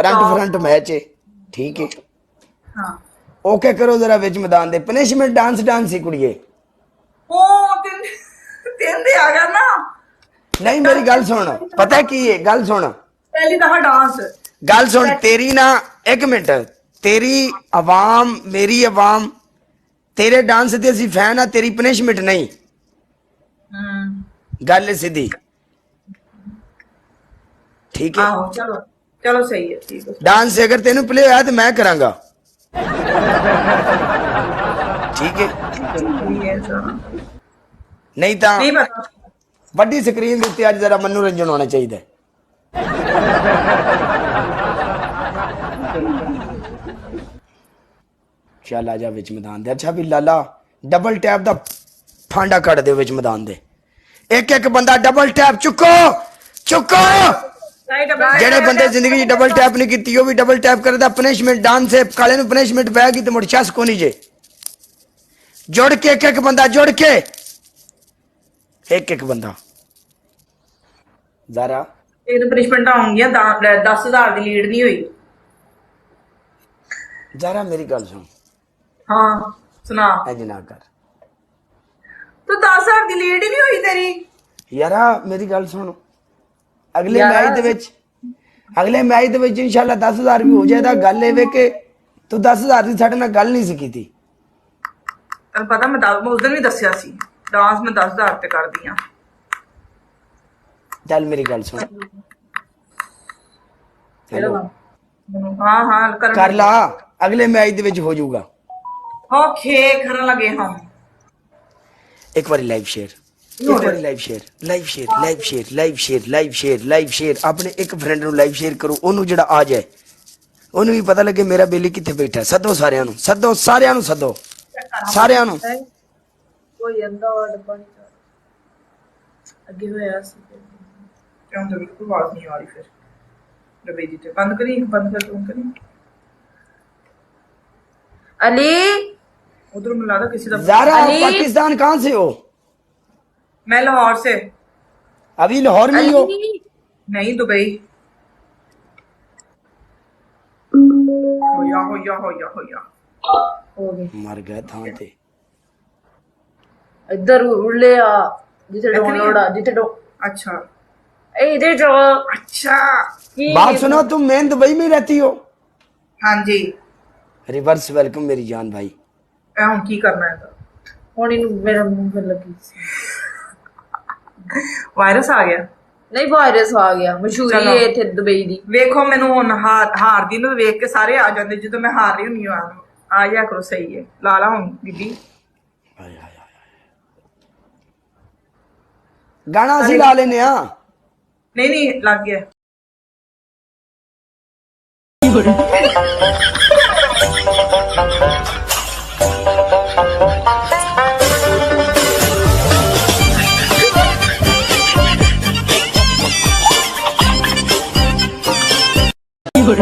Front front match है ठीक है हाँ ओके करो जरा विच मैदान दे पनिशमेंट डांस डांस ही कुड़िए ओ तीन तीन दे आ गया ना नहीं मेरी गल सुन पता की है गल सुन पहली दफा डांस गल सुन तेरी ना एक मिनट तेरी आवाम मेरी आवाम तेरे डांस दे असी फैन आ तेरी पनिशमेंट नहीं गल है सीधी ठीक है आहो चलो चलो सही है ठीक है डांस से अगर तेन प्ले होया तो मैं करांगा ठीक है ठीक है सर नहीं तो नहीं पता ਵੱਡੀ ਸਕਰੀਨ ਦੇ ਉੱਤੇ ਅੱਜ ਜ਼ਰਾ ਮਨੋਰੰਜਨ ਹੋਣਾ ਚਾਹੀਦਾ ਹੈ ਚੱਲ ਆ ਜਾ ਵਿੱਚ ਮੈਦਾਨ ਦੇ ਅੱਛਾ ਵੀ ਲਾਲਾ ਡਬਲ ਟੈਪ ਦਾ ਫਾਂਡਾ ਕੱਢ ਦਿਓ ਵਿੱਚ ਮੈਦਾਨ ਦੇ ਇੱਕ ਇੱਕ ਬੰਦਾ ਡਬਲ ਟੈਪ ਚੁੱਕੋ ਚੁੱਕੋ ਜਿਹੜੇ ਬੰਦੇ ਜ਼ਿੰਦਗੀ 'ਚ ਡਬਲ ਟੈਪ ਨਹੀਂ ਕੀਤੀ ਉਹ ਵੀ ਡਬਲ ਟੈਪ ਕਰਦਾ ਪਨਿਸ਼ਮੈਂਟ ਡਾਂਸ ਹੈ ਕਾਲੇ ਨੂੰ ਪਨਿਸ਼ਮੈਂਟ ਪੈਗੀ ਤੇ ਮੁੜ ਚਸ ਕੋ ਨਹੀਂ ਜੇ ਜੁੜ ਕੇ ਇੱਕ ਇੱਕ ਬੰਦਾ ਜੁੜ ਕੇ एक एक बंदा जरा एक पनिशमेंट आऊंगी 10,000 की लीड नहीं हुई जरा मेरी गल सुन हाँ सुना इंज ना कर तो 10,000 की लीड ही नहीं हुई तेरी यारा मेरी गल सुन अगले मैच दे विच अगले मैच दे विच इंशाल्लाह 10,000 भी हो जाएगा गल ये कि तू 10,000 की साडे नाल गल नहीं सी कीती तेन पता मैं उस दिन भी दसिया सी डांस में 10,000 ते कर दिया चल मेरी गल सुन हेलो हाँ हाँ कर ला अगले मैच दे विच हो जाऊगा ओके करन लगे हम एक बार लाइव शेयर एक बार live share live share live share live share live share live share अपने एक फ्रेंड ਨੂੰ ਲਾਈਵ ਸ਼ੇਅਰ ਕਰੋ ਉਹਨੂੰ ਜਿਹੜਾ ਆ ਜਾਏ ਉਹਨੂੰ ਵੀ ਪਤਾ ਲੱਗੇ ਮੇਰਾ ਬੇਲੀ ਕਿੱਥੇ ਬੈਠਾ ਸੱਦੋ ਸਾਰਿਆਂ ਨੂੰ ਸੱਦੋ ਸਾਰਿਆਂ ਨੂੰ कोई अंदा वर्ड बन आगे होया सी क्यों तो बिल्कुल आवाज नहीं आ रही फिर डबे जी ते बंद कर तुम करी अली उधर मिला था किसी दा ज़ारा पाकिस्तान कहाँ से हो मैं लाहौर से अभी लाहौर में ही हो नहीं दुबई हो गया मर गए था ते इधर उड़ले आ जिथे डाउनलोड आ जिथे अच्छा ए इधर जो अच्छा बात सुनो तुम मेन दुबई में रहती हो हाँ जी रिवर्स वेलकम मेरी जान भाई हम की करना है ਹੁਣ ਇਹਨੂੰ ਮੇਰਾ ਮੂੰਹ ਤੇ ਲੱਗੀ ਵਾਇਰਸ ਆ ਗਿਆ ਨਹੀਂ ਵਾਇਰਸ ਆ ਗਿਆ ਮਸ਼ਹੂਰੀ ਹੈ ਇੱਥੇ ਦੁਬਈ ਦੀ ਵੇਖੋ ਮੈਨੂੰ ਹੁਣ ਹਾਰਦੀ ਨੂੰ ਵੇਖ ਕੇ ਸਾਰੇ ਆ ਜਾਂਦੇ ਜਦੋਂ ਮੈਂ ਹਾਰ ਰਹੀ ਹੁੰਨੀ ਆ ਜਾ ਕਰੋ ਸਹੀ ਹੈ ਲਾ ਲਾ ਹੁਣ ਬੀਬੀ गाना ਅਸੀਂ ਲਾ ਲੈਨੇ ਆ नहीं लग गया Good.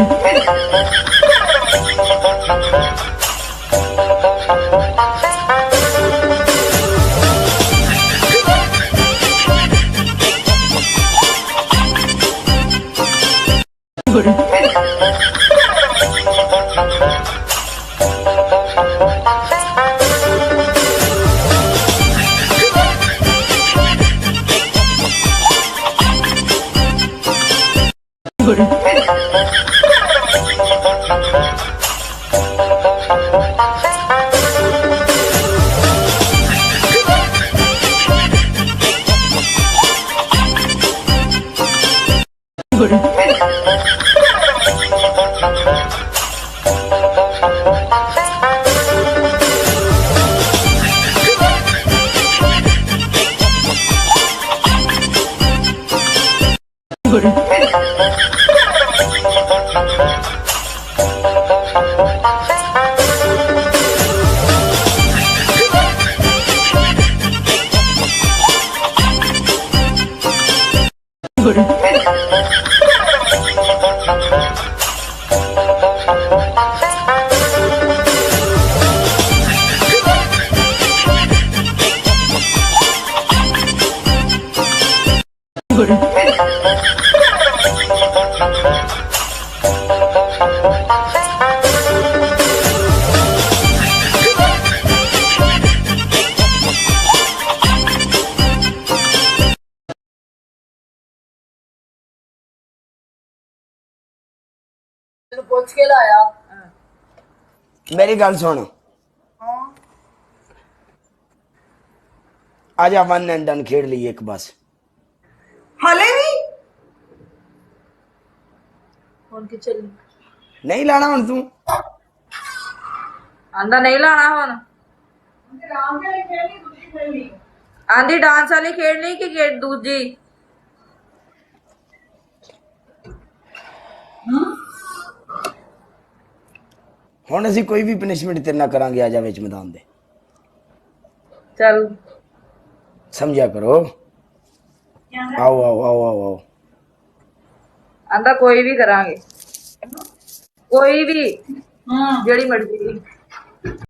ਤੈਨੂੰ ਪੁੱਛ ਕੇ ਲਾਇਆ मेरी गल सुन ਹਾਂ आजा वन एंड डन खेड ली एक बस ਹਲੇ ਵੀ ਹੁਣ ਕਿ ਚੱਲੀ नहीं लाना हुन तू ਆਂਦਾ ਨਹੀਂ ਲਾਣਾ ਹੁਣ ਰਾਮ ਦੇ ਖੇਡਣੀ ਦੂਜੀ ਖੇਡਣੀ ਆਂਦੀ ਡਾਂਸ ਵਾਲੀ ਖੇਡਣੀ ਕਿ ਦੂਜੀ ਹੁਣ ਅਸੀਂ ਕੋਈ ਵੀ ਪਨਿਸ਼ਮੈਂਟ ਤੇਰੇ ਨਾਲ ਕਰਾਂਗੇ ਆਜਾ ਵਿੱਚ ਮੈਦਾਨ ਦੇ ਚੱਲ ਸਮਝਿਆ ਕਰੋ आओ आओ आओ आओ आओ ਆਂਦਾ ਕੋਈ ਵੀ ਕਰਾਂਗੇ ਕੋਈ ਵੀ ਜਿਹੜੀ ਮਰਜ਼ੀ